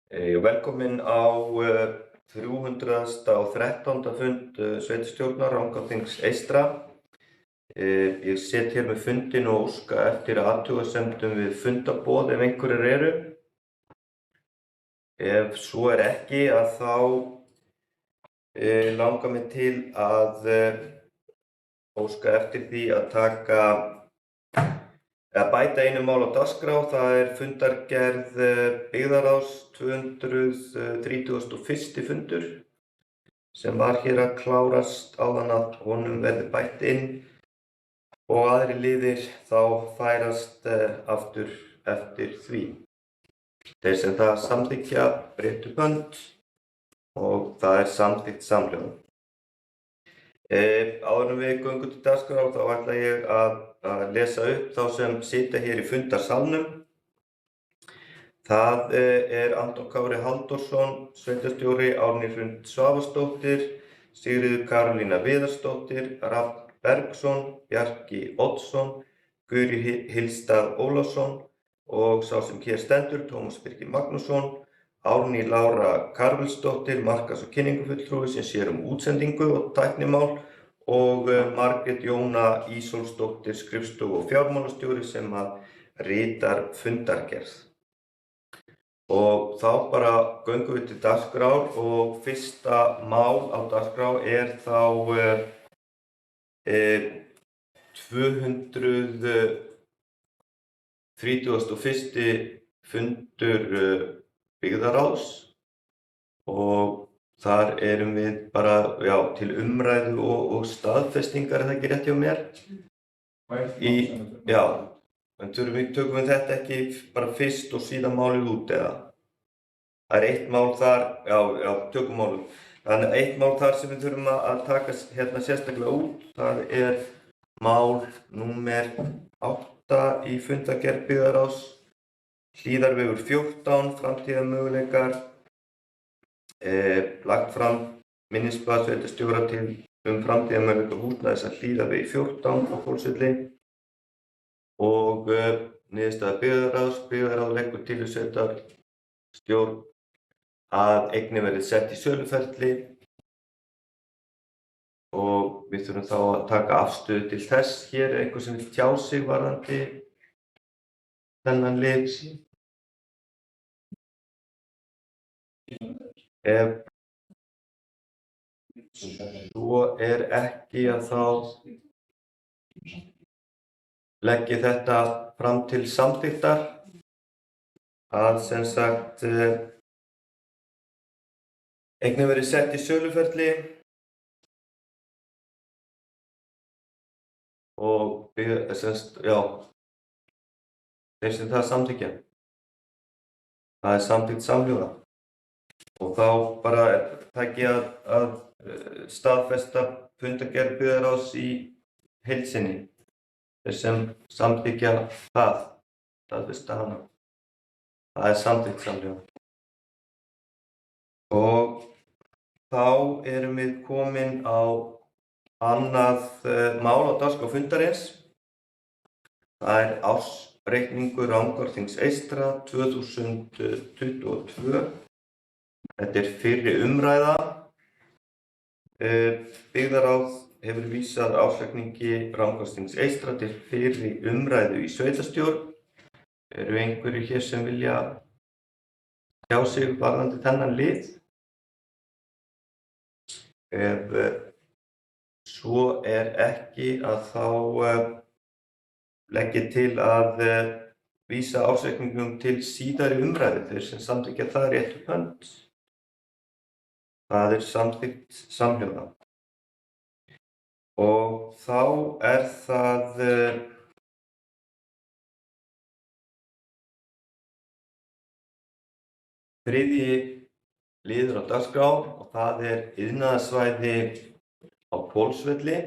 Velkomin á 313. fund sveitarstjórnar Rangárþings eystra. Ég set hér með fundinn og óska eftir athugasemdum við fundarboð ef einhverjar eru. Ef svo er ekki þá langar mig til að óska eftir því að bæta einu mál á dagskrá. Það er fundargerð byggðarráðs 231. fundur sem var hér að klárast áðan að honum verði bætt inn og aðrir liðir þá færast aftur eftir því. Þeir sem það samþykkja réttu upp hönd og það er samþykkt samhljóða. Áður en við göngum til dagskrá þá ætla ég að lesa upp þá sem sitja hér í fundarsalnum. Það er Anton Kári Halldórsson, sveitarstjóri, Árný Hrund Svavarsdóttir, Sigríður Karolína Viðarsdóttir, Rafn Bergsson, Bjarki Oddsson, Guðri Hillstad Ólafsson og sá sem hér stendur, Tómas Birgir Magnússon, Árný Lára Karvelsdóttir, markas- og kynningarfulltrúi sem sér útsendingu og tæknimál og Margrét Jóna Ísólfsdóttir, skrifstofu- og fjármálastjóri sem ritar fundargerð. Og þá bara göngum við til dagskrár og fyrsta mál á dagskrá er þá 231. fundur byggðarráðs og þar erum við bara til umræðu og staðfestingar, er það ekki rétt hjá mér? En tökum við þetta ekki bara fyrst og síðan málið út eða? Það er eitt mál þar, tökum málið. Þannig eitt mál þar sem við þurfum að taka hérna sérstaklega út, það er mál númer 8 í fundargerð byggðarráðs, Hlíðarvegur 14, framtíðarmöguleikar, lagt fram minnisblað sveitarstjóra framtíðarmöguleika húsnæðis að Hlíðarvegi 14 á Hvolsvelli og niðurstaða byggðarráð leggur til við sveitarstjórn að eignir verði sett í söluferli og við þurfum þá að taka afstöðu til þess. Hér er einhver sem vill tjá sig varðandi þennan lið. Ef svo er ekki þá legg ég þetta fram til samþykktar að sem sagt eignir verði sett í söluferli og þeir sem það samþykkja. Það er samþykkt samhljóða. Og þá bara takk ég að staðfesta fundargerð byggðarráðs í heild sinni. Þeir sem samþykkja það, staðfesta hana. Það er samþykkt samhljóða. Og þá erum við komin á annað mál á dagskrá fundarins. Það er ársreikningur Rangárþings eystra 2022. Þetta er fyrri umræða. Byggðarráð hefur vísað ársreikningi Rangárþings eystra til fyrri umræðu í sveitarstjórn. Eru einhverjir hér sem vilja tjá sig varðandi þennan lið? Ef svo er ekki þá legg ég til að vísa ársreikningum til síðari umræðu. Þeir sem samþykkja það rétt upp hönd. Það er samþykkt samhljóða. Og þá er það þriðji liður á dagskrá og það er iðnaðarsvæði á Hvolsvelli.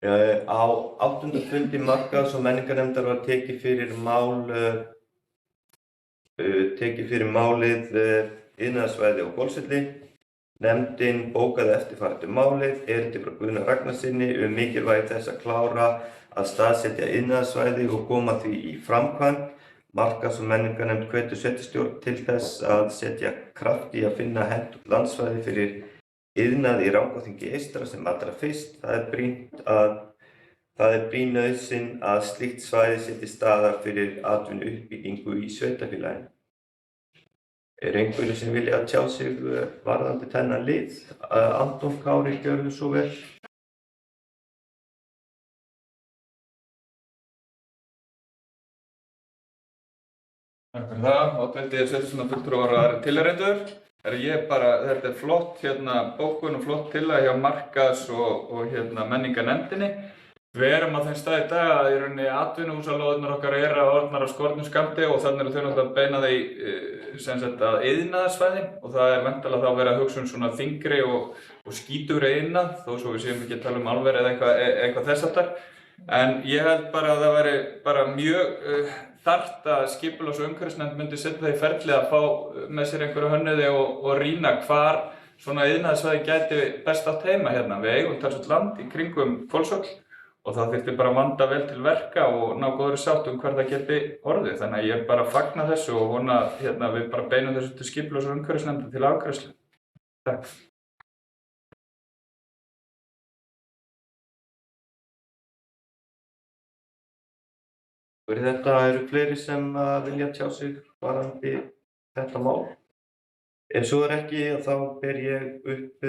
Á 8. fundi markaðs- og menningarnefndar var tekið fyrir málið iðnaðarsvæði á Hvolsvelli. Nefndin bókaði eftirfarandi málið, erindi frá Guðna Ragnarssyni mikilvægi þess að klára að staðsetja iðnaðarsvæði og koma því í framkvæmd. Markaðs- og menningarnefnd hvetur sveitarstjórn til þess að setja kraft í að finna hentugt landsvæði fyrir iðnað í Rangárþingi eystra sem allra fyrst. Það er brýn nauðsyn að slíkt svæði sé til staðar fyrir atvinnuuppbyggingu í sveitarfélaginu. Er einhverju sem vilja tjá sig varðandi þennan lið? Anton Kári, gjörðu svo vel. Takk fyrir það. Oddviti sveitarstjórnarfulltrúar og aðrir tilheyrendur. Þetta er flott bókun og flott tillaga hjá markaðs- og menningarnefndinni. Við erum á þeim stað í dag að í rauninni atvinnuhúsalóðirnar okkar eru orðnar af skornum skammti og þannig eru þau náttúrulega að beina því að iðnaðarsvæði og það er væntanlega þá verið að hugsa svona þyngri og skítugri iðnað, þó svo við séum ekki að tala álver eða eitthvað þess háttar. En ég held bara að það væri bara mjög þarft að skipulags- og umhverfisnefnd myndi setja það í ferli að fá með sér einhverju hönnuði og rýna hvar svona iðnaðarsvæði gæti best átt heima hérna. Við eigum talsvert land í kringum Hvolsvöll og það þyrfti bara að vanda vel til verka og ná góðri sátt hver það geti orðið. Þannig að ég bara fagna þessu og vona að við bara beinum þessu til skipulags- og umhverfisnefndar til afgreiðslu. Takk. Þetta eru fleiri sem vilja tjá sig varðandi þetta mál. Ef svo er ekki, þá ber ég upp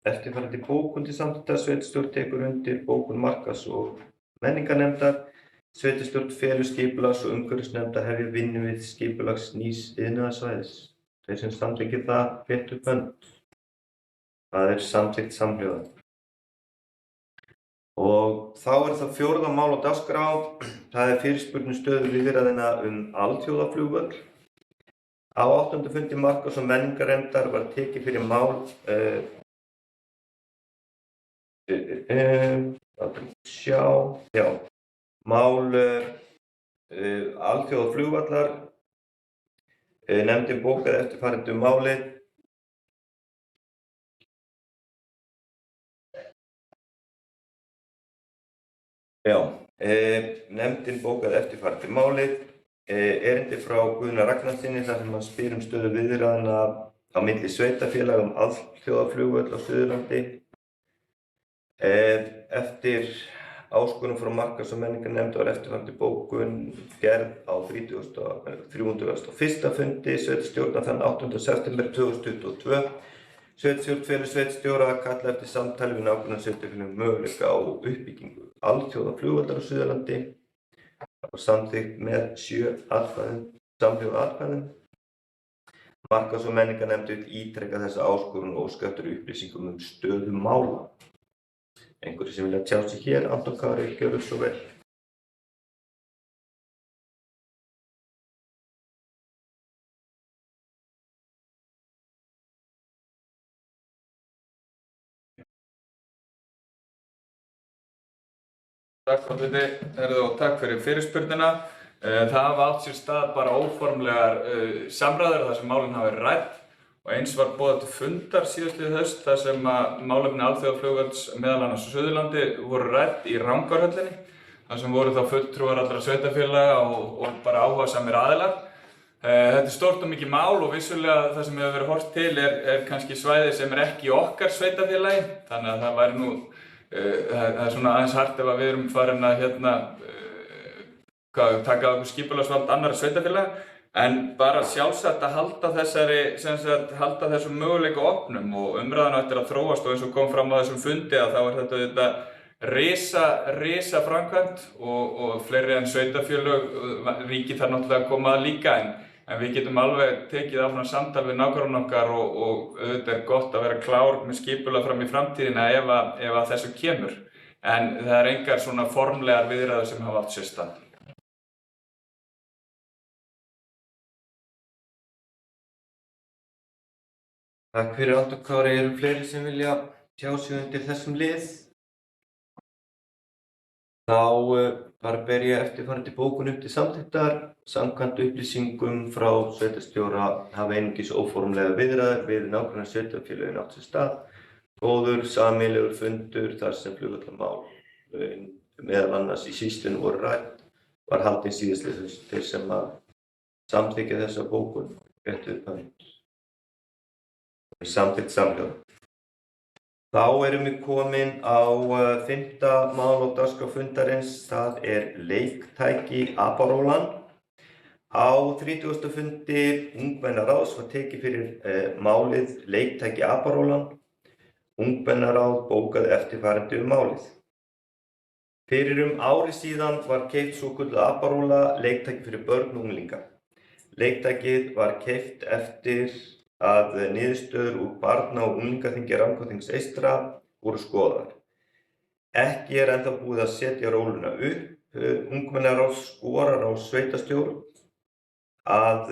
eftirfarandi bókun til samþykktar. Sveitarstjórn tekur undir bókun markaðs- og menningarnefndar. Sveitarstjórn felur skipulags- og umhverfisnefnd að hefja vinnu við skipulags nýs iðnaðarsvæðis. Þeir sem samþykkja það réttu upp hönd. Það er samþykkt samhljóða. Og þá er það 4. mál á dagskrá. Það er fyrirspurn um stöðu viðræðna alþjóðaflugvöll. Á 8. fundi markaðs- og menningarnefndar var tekið fyrir mál alþjóðaflugvallar. Nefndin bókaði eftirfarandi málið. Nefndin bókaði eftirfarandi málið. Erindi frá Guðna Ragnarssyni þar sem hann spyr um stöðu viðræðna á milli sveitarfélaga alþjóðaflugvöll á Suðurlandi. Eftir áskorun frá markaðs- og menningarnefnd var eftirfarandi bókun gerð á 301. fundi sveitarstjórnar þann 8. september 2022. Sveitarstjórn felur sveitarstjóra að kalla eftir samtali við nágrannasveitarfélögum möguleika á uppbyggingu alþjóðaflugvallar á Suðurlandi. Það var samþykkt með 7 samhljóða atkvæðum. Markaðs- og menningarnefnd vill ítreka þessa áskorun og óska eftir upplýsingum um stöðu mála. Einhverjir sem vilja tjá sig hér? Anton Kári, gjörðu svo vel. Takk oddviti og takk fyrir fyrirspurnina. Það hafa átt sér stað bara óformlegar samræður þar sem málin hafa verið rædd og eins var boðað til fundar síðastliðið haust þar sem málefni alþjóðaflugvalls meðal annars á Suðurlandi voru rædd í Rangárhöllinni þar sem voru þá fulltrúar allra sveitarfélaga og bara áhugasamir aðilar. Þetta er stórt og mikið mál og vissulega það sem hefur verið horft til er kannski svæði sem er ekki í okkar sveitarfélagi, þannig að það væri það er svona aðeins hart ef við erum farin að taka okkur skipulagsvald annarra sveitarfélaga, en bara sjálfsagt að halda þessum möguleika opnum og umræðan á eftir að þróast og eins og kom fram á þessum fundi að þá er þetta risa framkvæmd og fleiri en sveitarfélög, ríkið þarf náttúrulega að koma að líka en við getum alveg tekið áfram samtal við nágranna okkar og auðvitað er gott að vera klár með skipulag fram í framtíðina ef að þessu kemur. En það er engar svona formlegar viðræður sem hafa átt sér stað. Takk fyrir Anton Kári. Eru fleiri sem vilja tjá sig undir þessum lið? Þá bara ber ég eftirfarandi bókun upp til samþykktar. Samkvæmt upplýsingum frá sveitarstjóra hafa einungis óformlegar viðræður við nágrannasveitarfélögin átt sér stað. Góður sameiginlegur fundur þar sem flugvallarmál meðal annars í sýslunni voru rædd var haldinn síðastliðið haust. Þeir sem samþykkja þessa bókun rétt upp hönd. Samþykkt samhljóða. Þá erum við komin á 5. mál á dagskrá fundarins, það leiktæki Aparólan. Á 30. fundi ungmennaráðs var tekið fyrir málið leiktæki Aparólan. Ungmennaráð bókaði eftirfarandi málið. Fyrir ári síðan var keypt svokölluð Aparóla leiktæki fyrir börn og unglinga. Leiktækið var keypt eftir að niðurstöður úr barna- og unglingaþingi Rangárþings eystra voru skoðaðar. Ekki ennþá búið að setja róluna upp. Ungmennaráð skorar á sveitarstjórn að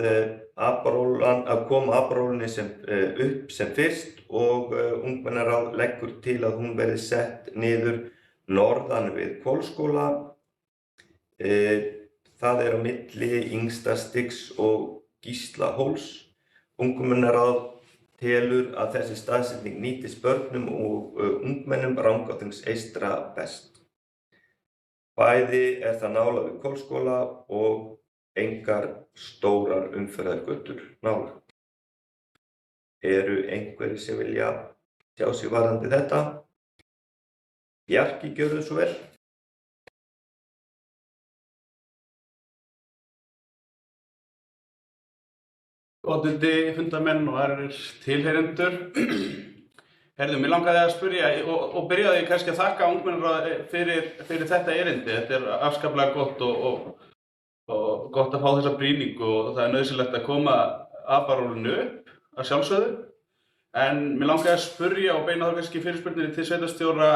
koma Aparólunni upp sem fyrst og ungmennaráð leggur til að hún verði sett niður norðan við Hvolsskóla. Það á milli Yngstastigs og Gíslahóls. Ungmennaráð telur að þessi staðsetning nýtist börnum og ungmennum Rangárþings eystra best. Bæði það nálægt við Hvolsskóla og engar stórar umferðargötur nálægt. Eru einhverjir sem vilja sjá sig varðandi þetta? Bjarki, gjörðu svo vel. Oddviti, fundarmenn og aðrir tilheyrendur. Mig langaði að spyrja og byrjaði kannski að þakka ungmennaráði fyrir þetta erindi. Þetta afskaplega gott og gott að fá þessa brýningu og það nauðsynlegt að koma Aparólunni upp að sjálfsögðu. En mig langaði að spyrja og beina þá kannski fyrirspurninni til sveitarstjóra.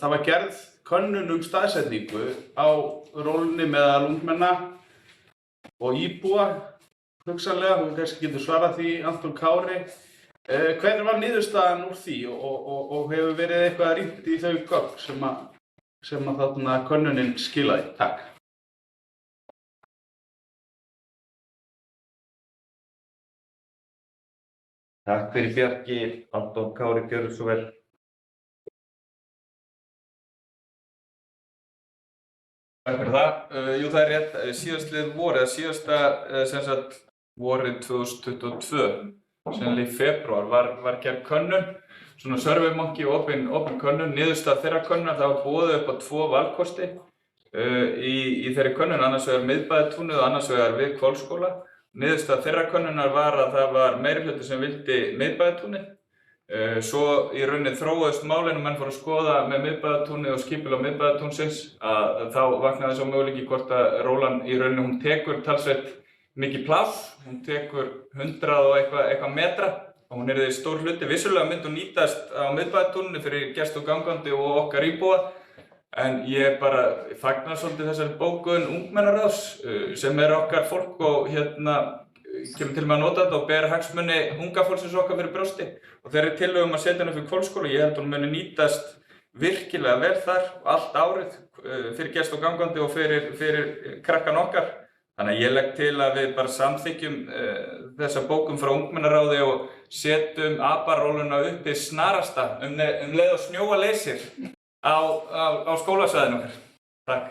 Það var gerð könnun staðsetningu á rólunni meðal ungmenna og íbúa. Hugsanlega, þú kannski getur svarað því, Anton Kári. Hver var niðurstaðan úr því og hefur verið eitthvað rýnt í þau gögn sem þarna könnunin skilaði? Takk. Takk fyrir Bjarki, Anton Kári, gjörðu svo vel. Takk fyrir það. Jú, það rétt. Síðastliðið vor, eða síðasta vorið 2022, sennilega í febrúar, var gerð könnun, svona SurveyMonkey opin könnun. Niðurstaða þeirra könnunar, það var boðið upp á 2 valkosti í þeirri könnun, annars vegar Miðbæjartúnið og annars vegar við Hvolsskóla. Niðurstaða þeirra könnunar var að það var meirihluti sem vildi Miðbæjartúnið. Svo í rauninni þróaðist málin og menn fóru að skoða með Miðbæjartúnið og skipulag Miðbæjartúnsins að þá vaknaði sá möguleiki hvort að rólan í rauninni hún tekur talsvert mikið pláss, hún tekur 100 og eitthvað metra og hún yrði stór hluti. Vissulega myndi hún nýtast á Miðbæjartúninu fyrir gesti og gangandi og okkar íbúa, en ég bara fagna svolítið þessari bókun ungmennaráðs sem okkar fólk og kemur til með að nota þetta og ber hagsmuni unga fólksins okkar fyrir brjósti. Og þeirri tillögum að setja hana fyrir Hvolsskóla, ég held hún muni nýtast virkilega vel þar allt árið fyrir gesti og gangandi og fyrir krakkan okkar. Þannig að ég legg til að við bara samþykkjum þessa bókum frá ungmennaráði og setjum Aparóluna upp í snarasta leið og snjóa leysir á skólasvæðinu okkar. Takk.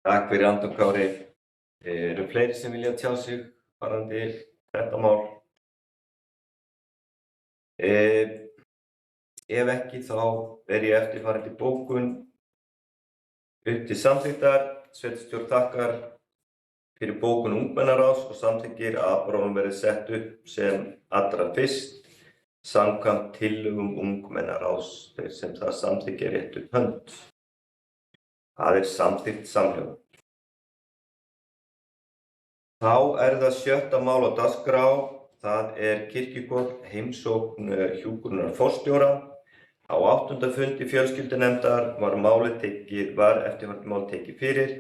Takk fyrir Anton Kári. Eru fleiri sem vilja tjá sig varðandi þetta mál? Ef ekki þá ég eftirfarandi bókun upp til samþykktar. Sveitarstjórn þakkar fyrir bókun ungmennaráðs og samþykkir að Aparólun verði sett upp sem allra fyrst samkvæmt tillögum ungmennaráðs, þeir sem það samþykkir rétt upp hönd. Það samþykkt samhljóða. Þá það 7. mál á dagskrá. Það kirkjugörð heimsókn hjúkrunarforstjóra. Á 8. fundi fjölskyldunefndar var eftirfarandi mál tekið fyrir.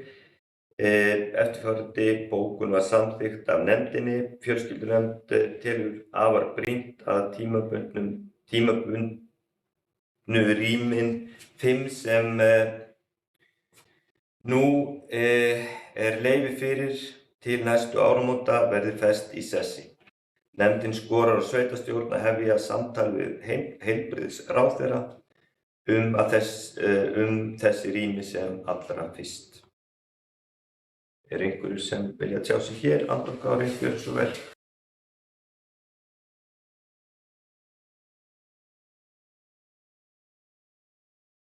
Eftirfarandi bókun var samþykkt af nefndinni. Fjölskyldunefnd telur afar brýnt að tímabundnu rýmin 5 sem nú leyfi fyrir til næstu áramóta verði fest í sessi. Nefndin skorar á sveitarstjórn að hefja samtal við heilbrigðisráðherra þessi rými sem allra fyrst. Einhverjir sem vilja tjá sig hér? Anton Kári, gjörðu svo vel.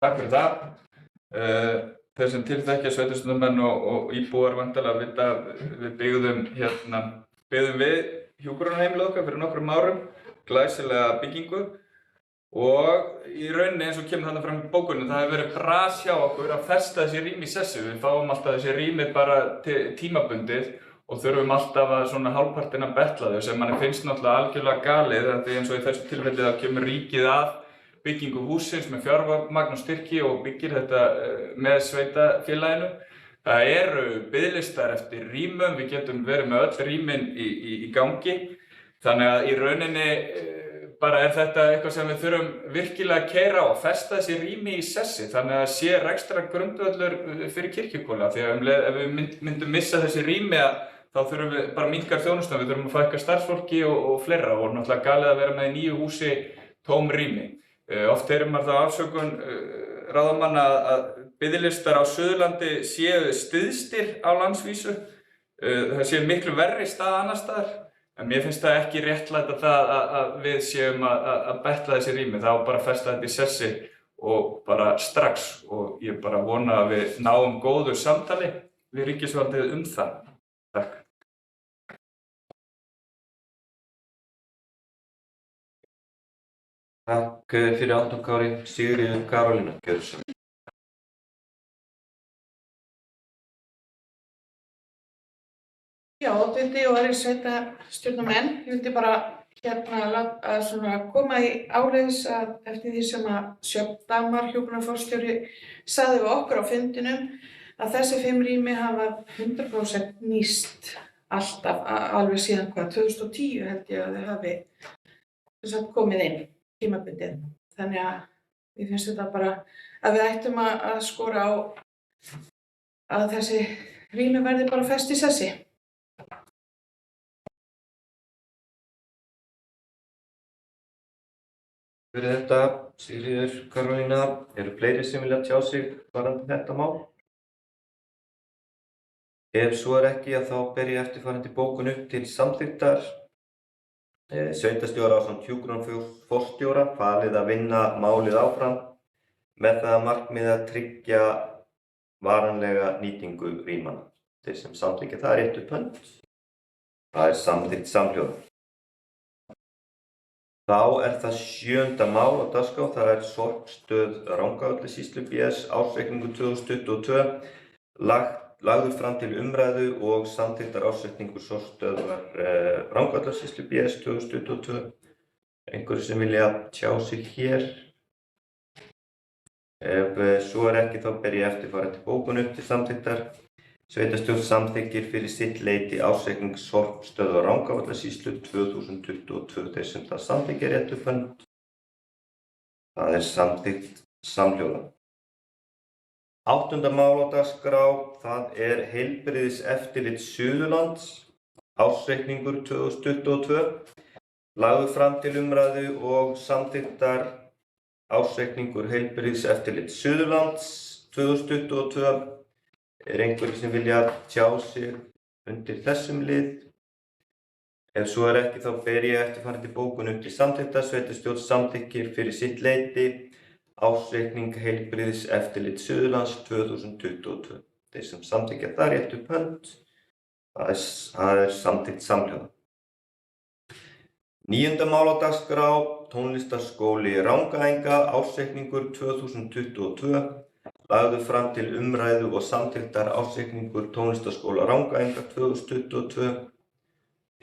Takk fyrir það. Þeir sem tilþekkja sveitarstjórnarmenn og íbúar væntanlega vita að við byggðum við hjúkrunarheimilið okkar fyrir nokkrum árum, glæsilega byggingu og í rauninni eins og kemur þarna fram í bókunni, það hefur verið bras hjá okkur að festa þessi rými í sessi. Við fáum alltaf þessi rými bara tímabundið og þurfum alltaf að svona hálfpartinn að betla þau sem manni finnst náttúrulega algjörlega galið, því eins og í þessu tilfelli þá kemur ríkið að byggingu hússins með fjármagn og styrki og byggir þetta með sveitafélaginu. Það eru biðlistar eftir rýmum, við getum verið með öll rýmin í gangi. Þannig að í rauninni bara þetta eitthvað sem við þurfum virkilega að keyra á, að festa þessi rými í sessi. Þannig að sé rekstrargrundvöllur fyrir kirkjukola. Því að ef við myndum missa þessi rými þá þurfum við bara minnkar þjónustuna, við þurfum að fækka starfsfólki og fleira og náttúrulega galið að vera með í nýju húsi tóm rými. Oft heyrir maður þá afsökun ráðamanna að biðlistar á Suðurlandi séu styðstir á landsvísu. Það sé miklu verri staða annars staðar. En mér finnst það ekki réttlæta það að við séum að betla þessi rými. Það á bara að festa þetta í sessi og bara strax. Og ég bara vona að við náum góðu samtali við ríkisvaldið það. Takk. Takk fyrir Anton Kári. Sigríður Karolína, gjörðu svo vel. Já, oddviti og aðrir sveitarstjórnarmenn, ég vildi bara að svona koma í áleiðis að eftir því sem að Sjöfn Dagmar, hjúkrunarforstjóri, sagði við okkur á fundinum að þessi 5 rými hafa 100% nýst alltaf, alveg síðan 2010 held ég að þau hafi komið inn tímabundið. Þannig að ég finnst þetta bara að við ættum að skora á að þessi rými verði bara fest í sessi. Fyrir þetta, Sigríður Karolína, eru fleiri sem vilja tjá sig varðandi þetta mál? Ef svo ekki þá ber ég eftirfarandi bókun upp til samþykktar. Sveitarstjóra ásamt hjúkrunarforstjóra falið að vinna málið áfram með það að markmiði að tryggja varanlega nýtingu rýmanna. Þeir sem samþykkja það rétt upp hönd. Það er samþykkt samhljóða. Þá er það 7. mál á dagskrá, það er sorpstöð Rangárvallasýslu BS ársreikningur 2022 lagður fram til umræðu og samþykktar ársreikningur sorpstöðvar Rangárvallasýslu BS 2022. Einhverjir sem vilja tjá sig hér? Ef svo ekki þá ber ég eftirfarandi bókun upp til samþykktar. Sveitarstjórn samþykkir fyrir sitt leyti ársreikning sorpstöðvar Rangárvallasýslu 2022. Þeir sem það samþykkja rétt upp hönd. Það er samþykkt samhljóða. 8. mál á dagskrá, það er Heilbrigðiseftirlit Suðurlands, ársreikningur 2022, lagður fram til umræðu og samþykktar ársreikningur Heilbrigðiseftirlit Suðurlands 2022. Er einhverjir sem vilja tjá sig undir þessum lið? Ef svo ekki þá ber ég eftirfarandi bókun upp til samþykktar. Sveitarstjórn samþykkir fyrir sitt leyti ársreikning Heilbrigðiseftirlit Suðurlands 2022. Þeir sem samþykkja það rétt upp hönd. Það er samþykkt samhljóða. 9. mál á dagskrá, Tónlistarskóli Rangæinga, ársreikningur 2022. Lagður fram til umræðu og samþykktar ársreikningur Tónlistarskóla Rangæinga 2022.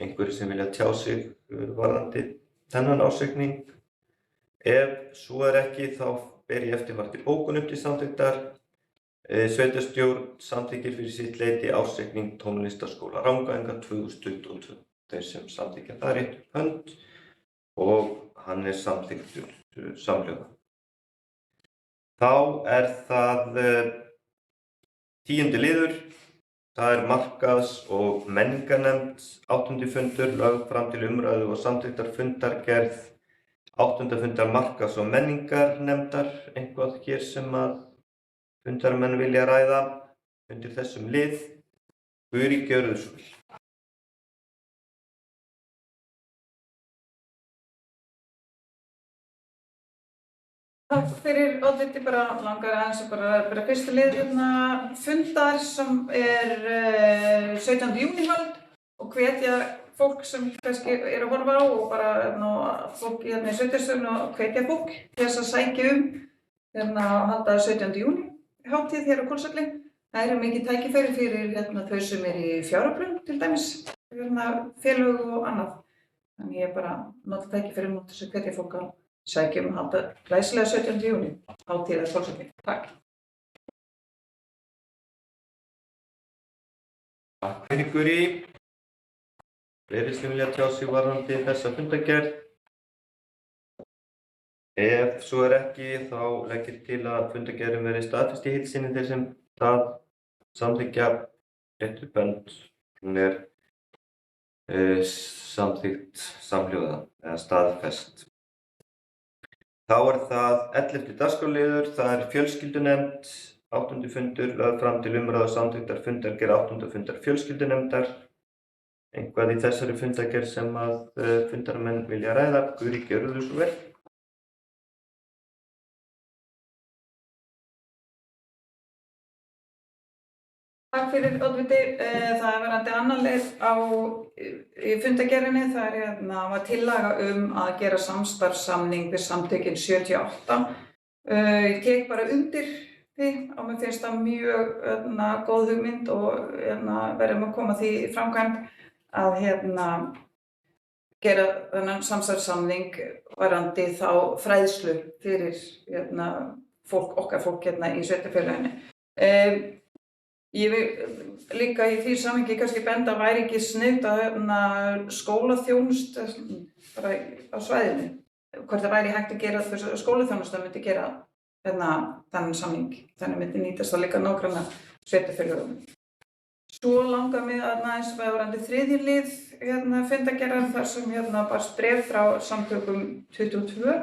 Einhverjir sem vilja tjá sig varðandi þennan ársreikning? Ef svo ekki þá ber ég eftirfarandi bókun upp til samþykktar. Sveitarstjórn samþykkir fyrir sitt leyti ársreikning Tónlistarskóla Rangæinga 2022. Þeir sem samþykkja það rétt upp hönd og hann er samþykktur samhljóða. Þá er það 10. liður. Það er markaðs- og menningarnefnd 8. fundur, lögð fram til umræðu og samþykktar fundargerð 8. fundar markas- og menningarnefndar, eitthvað hér sem að fundarmenn vilja ræða undir þessum lið. Guri, gjörðu svo vel. Takk fyrir, oddviti, bara langar aðeins að bara fyrsta lið fundar sem 17. júní höld og hvetja fólk sem kannski að horfa á og bara fólk í sveitarstjórn og hvetja fólk til þess að sækja að halda 17. júní hátíð hér á Hvolsvelli. Það mikið tækifæri fyrir þau sem í fjáröflun til dæmis, félög og annað. Þannig ég bara nota tækifæri nú til þess að hvetja fólk að sækja að halda glæsilega 17. júní hátíð á Hvolsvelli. Takk. Takk fyrir, Guri. Fleiri sem vilja tjá sig varðandi þessa fundargerð? Ef svo ekki, þá legg ég til að fundargerðin verði staðfest í heild sinni þeir sem það samþykkja réttu bönd. Hún samþykkt samhljóða eða staðfest. Þá það 11. dagskrárliður, það fjölskyldunefnd, 8. fundur, lögð fram til umræðu og samþykktar fundargerð 8. fundar fjölskyldunefndar. Eitthvað í þessari fundargerð sem að fundarmenn vilja ræða. Guri, gjörðu svo vel. Takk fyrir, oddviti. Það verandi annar lið í fundargerðinni. Það var tillaga að gera samstarfssamning við samtökin 78. Ég tek bara undir því og mér finnst það mjög góð hugmynd og verðum að koma því í framkvæmd að gera þennan samstarfssamning varðandi þá fræðslu fyrir okkar fólk í sveitarfélaginu. Ég vil líka í því samhengi kannski benda væri ekki sniðugt að skólaþjónusta bara á svæðinu. Hvort það væri hægt að gera skólaþjónusta myndi gera þennan samning. Þannig myndi nýtast það líka nágranna sveitarfélögum. Svo langar mig aðeins varðandi 3. lið fundargerðar þar sem barst bréf frá samtökum 22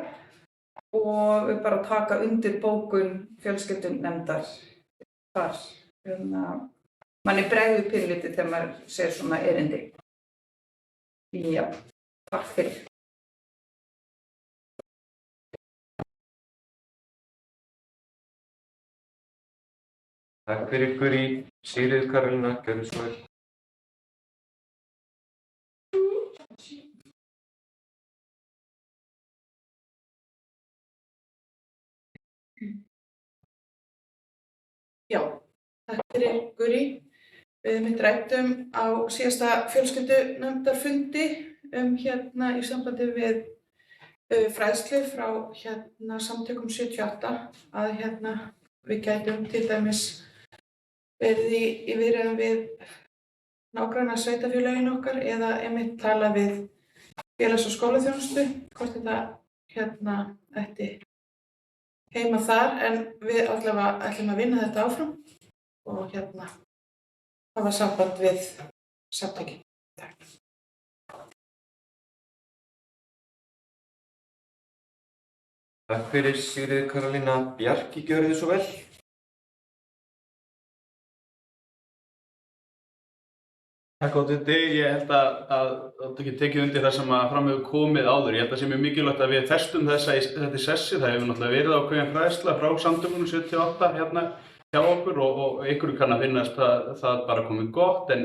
og við bara taka undir bókun fjölskyldunefndar þar. Manni bregður pínlítið þegar maður sér svona erindi. Já, takk fyrir. Takk fyrir, Guri. Sigríður Karolína, gjörðu svo vel. Já, takk fyrir, Guri. Við ræddum á síðasta fjölskyldunefndarfundi í sambandi við fræðslu frá samtökum 78 að við gætum til dæmis verið í viðræðum við nágranna sveitarfélögin okkar eða einmitt tala við félags- og skólaþjónustu, hvort þetta ætti heima þar, en við allavega ætlum að vinna þetta áfram og hafa samband við samtökin. Takk. Takk fyrir, Sigríður Karolína. Bjarki, gjörðu svo vel. Takk oddviti, ég held að það ekki tekið undir það sem fram hefur komið áður. Ég held að það sé mjög mikilvægt að við festum þetta í sessi. Það hefur náttúrulega verið ákveðin fræðsla frá samtökunum 78 hjá okkur og ykkur kann að finnast það bara komið gott en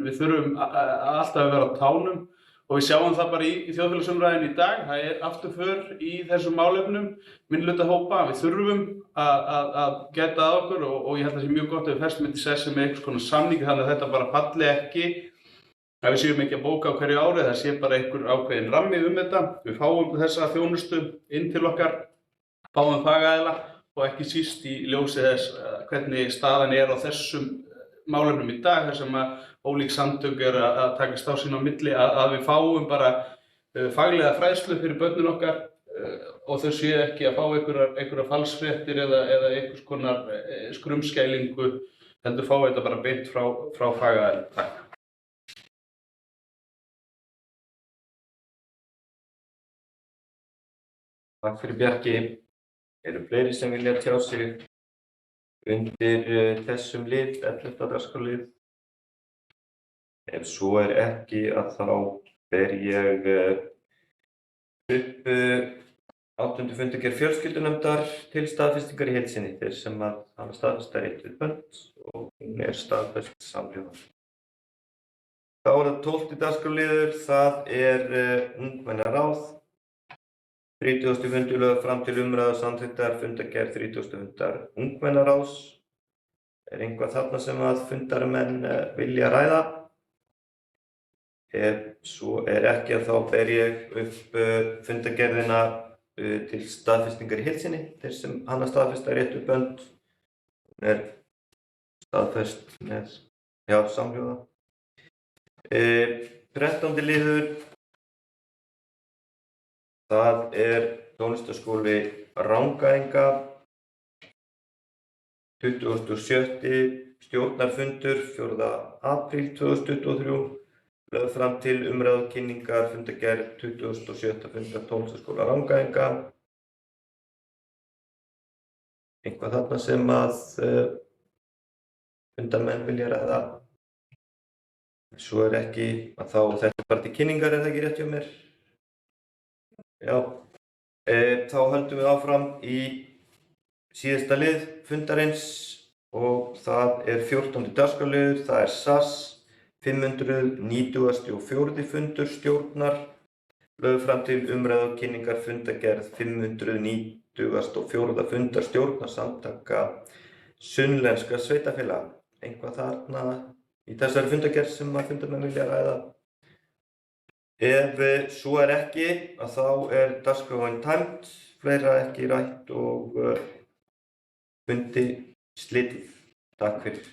við þurfum alltaf að vera á tánum og við sjáum það bara í þjóðfélagsumræðinni í dag. Það afturför í þessum málefnum minnihlutahópa. Við þurfum að gæta að okkur og ég held að það sé mjög gott að við festum þetta í sessi með einhvers konar samningi þannig að þetta bara falli ekki að við séum ekki að bóka á hverju ári, það sé bara einhver ákveðin rammi þetta. Við fáum þessa þjónustu inn til okkar, fáum fagaðila og ekki síst í ljósi þess hvernig staðan á þessum málefnum í dag, þar sem ólík samtök að takast á sín á milli, að við fáum bara faglega fræðslu fyrir börnin okkar og þau séu ekki að fá einhverjar falsfréttir eða einhvers konar skrumskælingu, heldur fá þetta bara beint frá fagaðilum. Takk. Takk fyrir Bjarki. Eru fleiri sem vilja tjá sig undir þessum lið, 11. dagskrárlið? Ef svo er ekki að þá ber ég upp 8. fundargerð fjölskyldunefndar til staðfestingar í heild sinni, þeir sem að hafa staðfesta rétt við bönd og hún er staðfest samhljóða. Þá er það 12. dagskrárliður, það er ungmennaráð. 30. fundur lögð fram til umræðu og samþykktar fundargerð 30. fundar ungmennaráðs. Er eitthvað þarna sem að fundarmenn vilja ræða? Ef svo er ekki að þá ber ég upp fundargerðina til staðfestingar í heild sinni, þeir sem hana staðfesta rétt við bönd. Hún er staðfest með samhljóða. 13. liður, það er tónlistarskóli Rangæinga. 27. stjórnarfundur 4. apríl 2023. Lögð fram til umræðu og kynningar fundargerð 27. fundar tónlistarskóla Rangæinga. Eitthvað þarna sem að fundarmenn vilja ræða? Svo er ekki að þá þetta bara til kynningar, er það ekki rétt hjá mér? Já. Þá höldum við áfram í síðasta lið fundarins og það er 14. dagskrárliður, það er SAS. 594. fundur stjórnar. Lögð fram til umræðu og kynningar fundargerð 594. fundar stjórnarsamtaka sunnlenskra sveitarfélaga. Eitthvað þarna í þessari fundargerð sem að fundarmenn vilja ræða? Ef svo er ekki, að þá er dagskráin tæmd, fleira ekki rætt og fundi slitið. Takk fyrir.